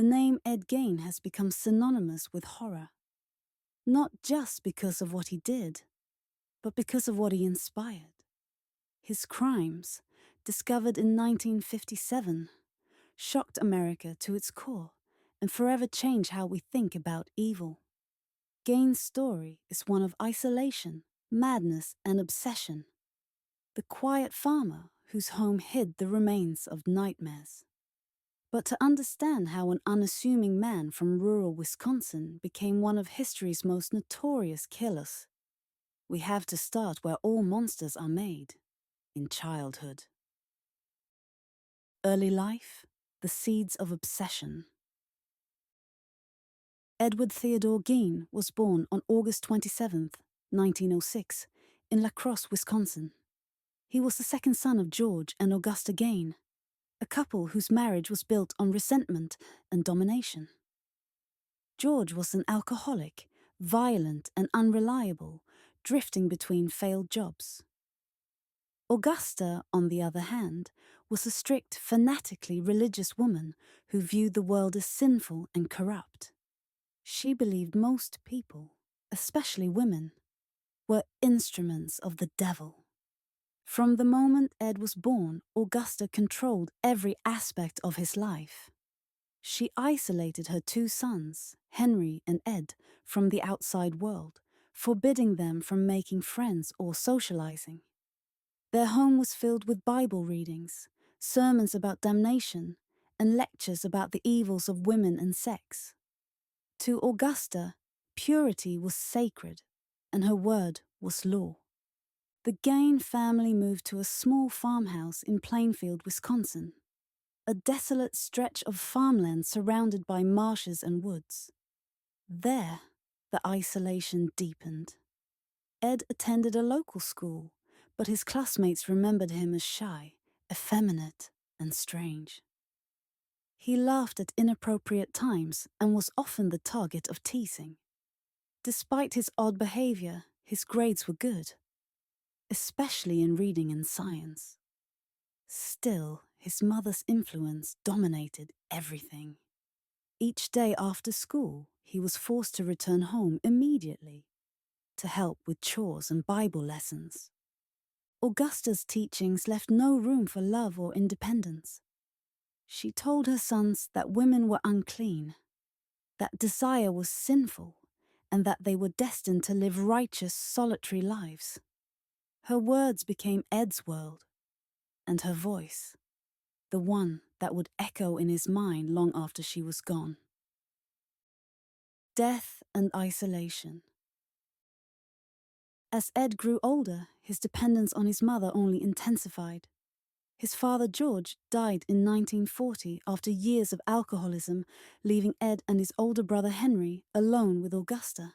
the name Ed Gein has become synonymous with horror, not just because of what he did, but because of what he inspired. His crimes, discovered in 1957, shocked America to its core and forever changed how we think about evil. Gein's story is one of isolation, madness, and obsession. The quiet farmer whose home hid the remains of nightmares. But to understand how an unassuming man from rural Wisconsin became one of history's most notorious killers, we have to start where all monsters are made, in childhood. Early life, the seeds of obsession. Edward Theodore Gein was born on August 27, 1906, in La Crosse, Wisconsin. He was the second son of George and Augusta Gein, a couple whose marriage was built on resentment and domination. George was an alcoholic, violent and unreliable, drifting between failed jobs. Augusta, on the other hand, was a strict, fanatically religious woman who viewed the world as sinful and corrupt. She believed most people, especially women, were instruments of the devil. From the moment Ed was born, Augusta controlled every aspect of his life. She isolated her two sons, Henry and Ed, from the outside world, forbidding them from making friends or socializing. Their home was filled with Bible readings, sermons about damnation, and lectures about the evils of women and sex. To Augusta, purity was sacred, and her word was law. The Gein family moved to a small farmhouse in Plainfield, Wisconsin, a desolate stretch of farmland surrounded by marshes and woods. There, the isolation deepened. Ed attended a local school, but his classmates remembered him as shy, effeminate, and strange. He laughed at inappropriate times and was often the target of teasing. Despite his odd behavior, his grades were good, especially in reading and science. Still, his mother's influence dominated everything. Each day after school, he was forced to return home immediately to help with chores and Bible lessons. Augusta's teachings left no room for love or independence. She told her sons that women were unclean, that desire was sinful, and that they were destined to live righteous, solitary lives. Her words became Ed's world, and her voice, the one that would echo in his mind long after she was gone. Death and isolation. As Ed grew older, his dependence on his mother only intensified. His father George died in 1940 after years of alcoholism, leaving Ed and his older brother Henry alone with Augusta.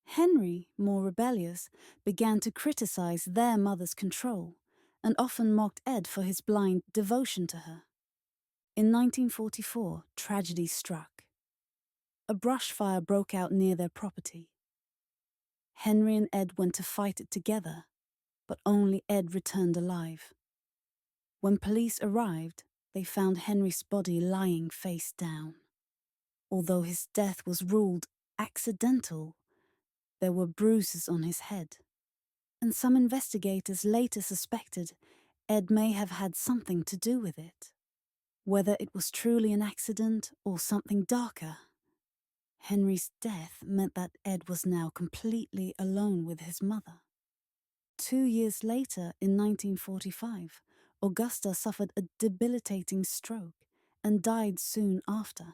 Henry, more rebellious, began to criticize their mother's control and often mocked Ed for his blind devotion to her. In 1944, tragedy struck. A brush fire broke out near their property. Henry and Ed went to fight it together, but only Ed returned alive. When police arrived, they found Henry's body lying face down. Although his death was ruled accidental, there were bruises on his head, and some investigators later suspected Ed may have had something to do with it. Whether it was truly an accident or something darker, Henry's death meant that Ed was now completely alone with his mother. 2 years later, in 1945, Augusta suffered a debilitating stroke and died soon after.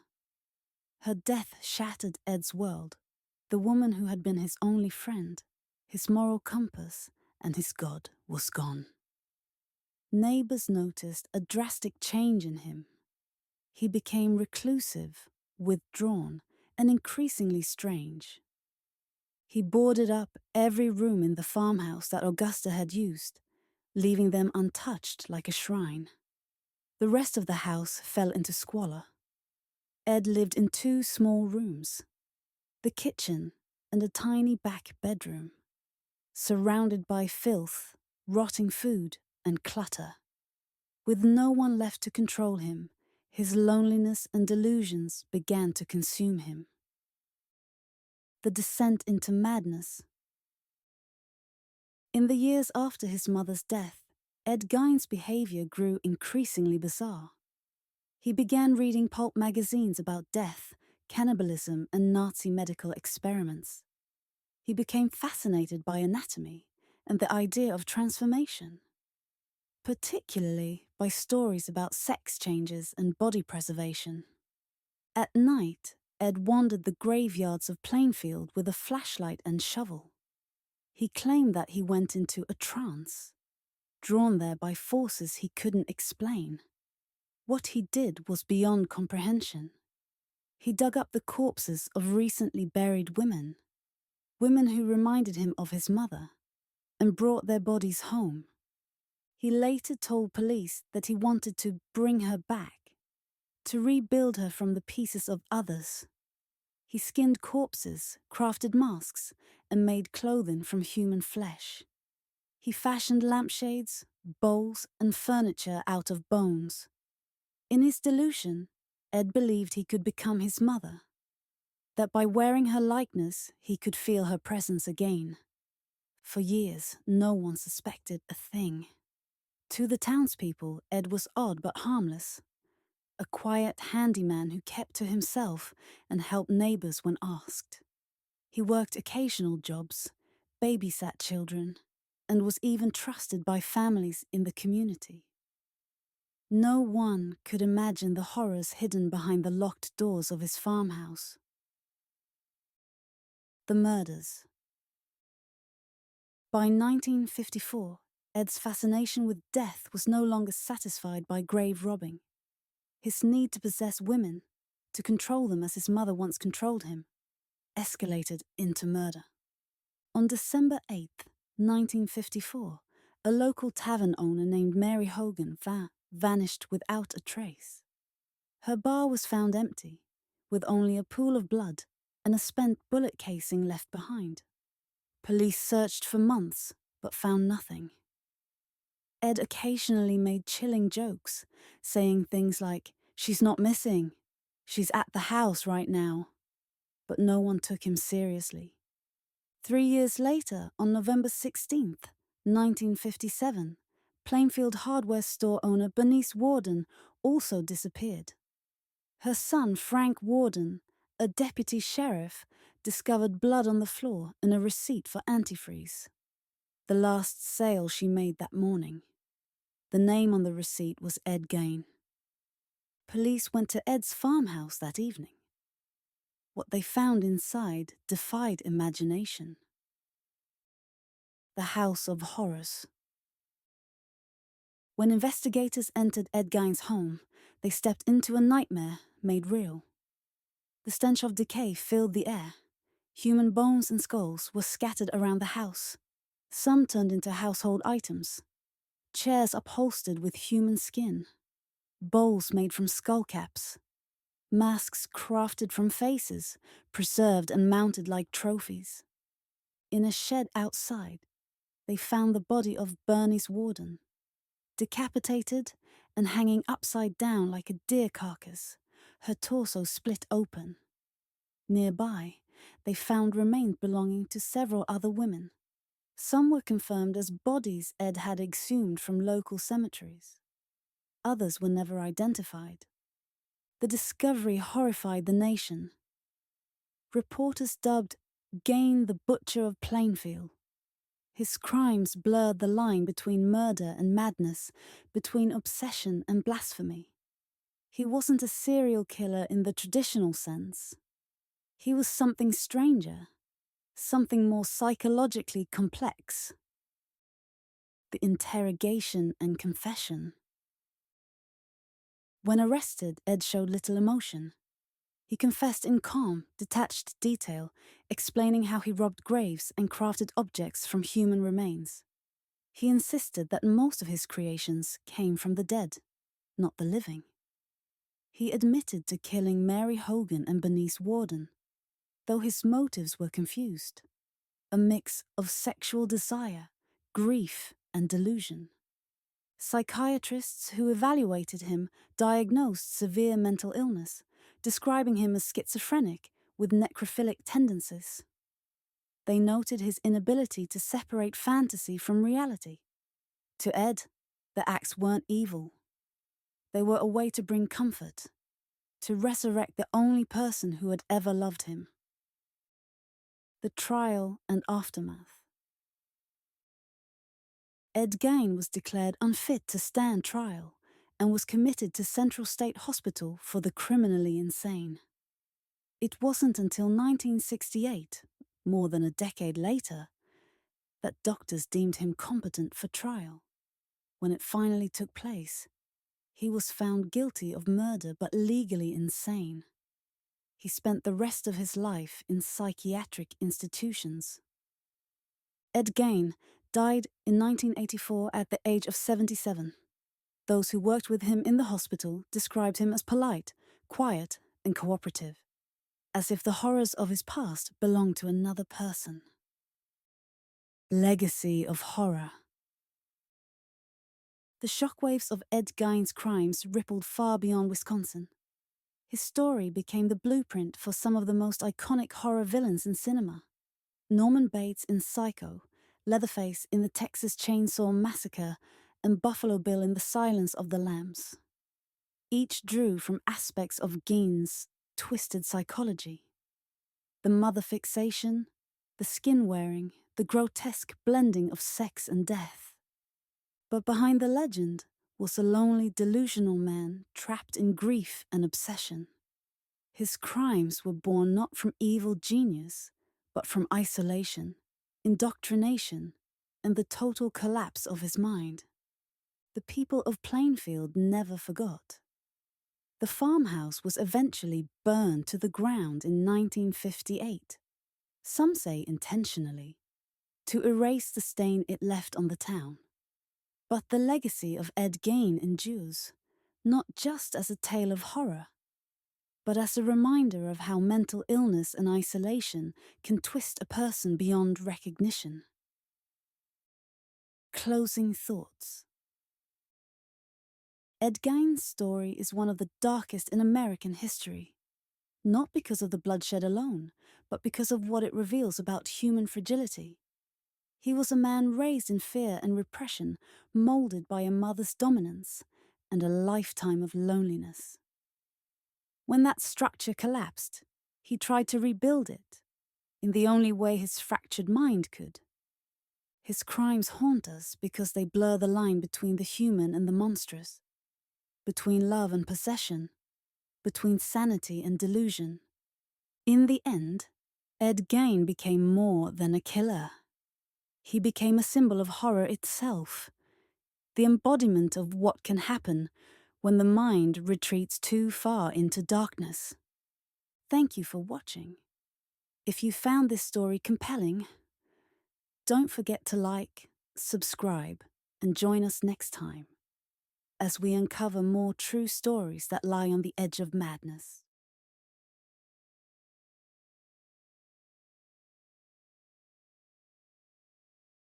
Her death shattered Ed's world, the woman who had been his only friend, his moral compass, and his God was gone. Neighbors noticed a drastic change in him. He became reclusive, withdrawn, and increasingly strange. He boarded up every room in the farmhouse that Augusta had used, leaving them untouched like a shrine. The rest of the house fell into squalor. Ed lived in 2 small rooms, the kitchen and a tiny back bedroom, surrounded by filth, rotting food, and clutter. With no one left to control him, His loneliness and delusions began to consume him. The descent into madness. In the years after his mother's death, Ed Gein's behavior grew increasingly bizarre. He began reading pulp magazines about death, cannibalism, and Nazi medical experiments. He became fascinated by anatomy and the idea of transformation, particularly by stories about sex changes and body preservation. At night, Ed wandered the graveyards of Plainfield with a flashlight and shovel. He claimed that he went into a trance, drawn there by forces he couldn't explain. What he did was beyond comprehension. He dug up the corpses of recently buried women who reminded him of his mother, and brought their bodies home. He later told police that he wanted to bring her back, to rebuild her from the pieces of others. He skinned corpses, crafted masks, and made clothing from human flesh. He fashioned lampshades, bowls, and furniture out of bones. In his delusion, Ed believed he could become his mother, that by wearing her likeness, he could feel her presence again. For years, no one suspected a thing. To the townspeople, Ed was odd but harmless. A quiet handyman who kept to himself and helped neighbors when asked. He worked occasional jobs, babysat children, and was even trusted by families in the community. No one could imagine the horrors hidden behind the locked doors of his farmhouse. The murders. By 1954, Ed's fascination with death was no longer satisfied by grave robbing. His need to possess women, to control them as his mother once controlled him, escalated into murder. On December 8, 1954, a local tavern owner named Mary Hogan vanished without a trace. Her bar was found empty, with only a pool of blood and a spent bullet casing left behind. Police searched for months, but found nothing. Ed occasionally made chilling jokes, saying things like, "She's not missing. She's at the house right now." But no one took him seriously. 3 years later, on November 16th, 1957, Plainfield hardware store owner Bernice Warden also disappeared. Her son, Frank Warden, a deputy sheriff, discovered blood on the floor and a receipt for antifreeze. The last sale she made that morning. The name on the receipt was Ed Gein. Police went to Ed's farmhouse that evening. What they found inside defied imagination. The House of Horrors. When investigators entered Ed Gein's home, they stepped into a nightmare made real. The stench of decay filled the air. Human bones and skulls were scattered around the house. Some turned into household items. Chairs upholstered with human skin. Bowls made from skull caps. Masks crafted from faces, preserved and mounted like trophies. In a shed outside, they found the body of Bernice Warden, decapitated and hanging upside down like a deer carcass, her torso split open. Nearby, they found remains belonging to several other women. Some were confirmed as bodies Ed had exhumed from local cemeteries. Others were never identified. The discovery horrified the nation. Reporters dubbed Gein the Butcher of Plainfield. His crimes blurred the line between murder and madness, between obsession and blasphemy. He wasn't a serial killer in the traditional sense. He was something stranger, something more psychologically complex. The interrogation and confession. When arrested, Ed showed little emotion. He confessed in calm, detached detail, explaining how he robbed graves and crafted objects from human remains. He insisted that most of his creations came from the dead, not the living. He admitted to killing Mary Hogan and Bernice Warden, though his motives were confused. A mix of sexual desire, grief, and delusion. Psychiatrists who evaluated him diagnosed severe mental illness, describing him as schizophrenic with necrophilic tendencies. They noted his inability to separate fantasy from reality. To Ed, the acts weren't evil. They were a way to bring comfort, to resurrect the only person who had ever loved him. The trial and aftermath. Ed Gein was declared unfit to stand trial and was committed to Central State Hospital for the criminally insane. It wasn't until 1968, more than a decade later, that doctors deemed him competent for trial. When it finally took place, he was found guilty of murder but legally insane. He spent the rest of his life in psychiatric institutions. Ed Gein died in 1984 at the age of 77. Those who worked with him in the hospital described him as polite, quiet, and cooperative, as if the horrors of his past belonged to another person. Legacy of horror. The shockwaves of Ed Gein's crimes rippled far beyond Wisconsin. His story became the blueprint for some of the most iconic horror villains in cinema. Norman Bates in Psycho, Leatherface in the Texas Chainsaw Massacre, and Buffalo Bill in The Silence of the Lambs. Each drew from aspects of Gein's twisted psychology. The mother fixation, the skin wearing, the grotesque blending of sex and death. But behind the legend was a lonely, delusional man trapped in grief and obsession. His crimes were born not from evil genius, but from isolation, indoctrination, and the total collapse of his mind. The people of Plainfield never forgot. The farmhouse was eventually burned to the ground in 1958, some say intentionally, to erase the stain it left on the town. But the legacy of Ed Gein endures, not just as a tale of horror, but as a reminder of how mental illness and isolation can twist a person beyond recognition. Closing thoughts. Ed Gein's story is one of the darkest in American history, not because of the bloodshed alone, but because of what it reveals about human fragility. He was a man raised in fear and repression, molded by a mother's dominance and a lifetime of loneliness. When that structure collapsed, he tried to rebuild it, in the only way his fractured mind could. His crimes haunt us because they blur the line between the human and the monstrous, between love and possession, between sanity and delusion. In the end, Ed Gein became more than a killer. He became a symbol of horror itself, the embodiment of what can happen when the mind retreats too far into darkness. Thank you for watching. If you found this story compelling, don't forget to like, subscribe, and join us next time as we uncover more true stories that lie on the edge of madness.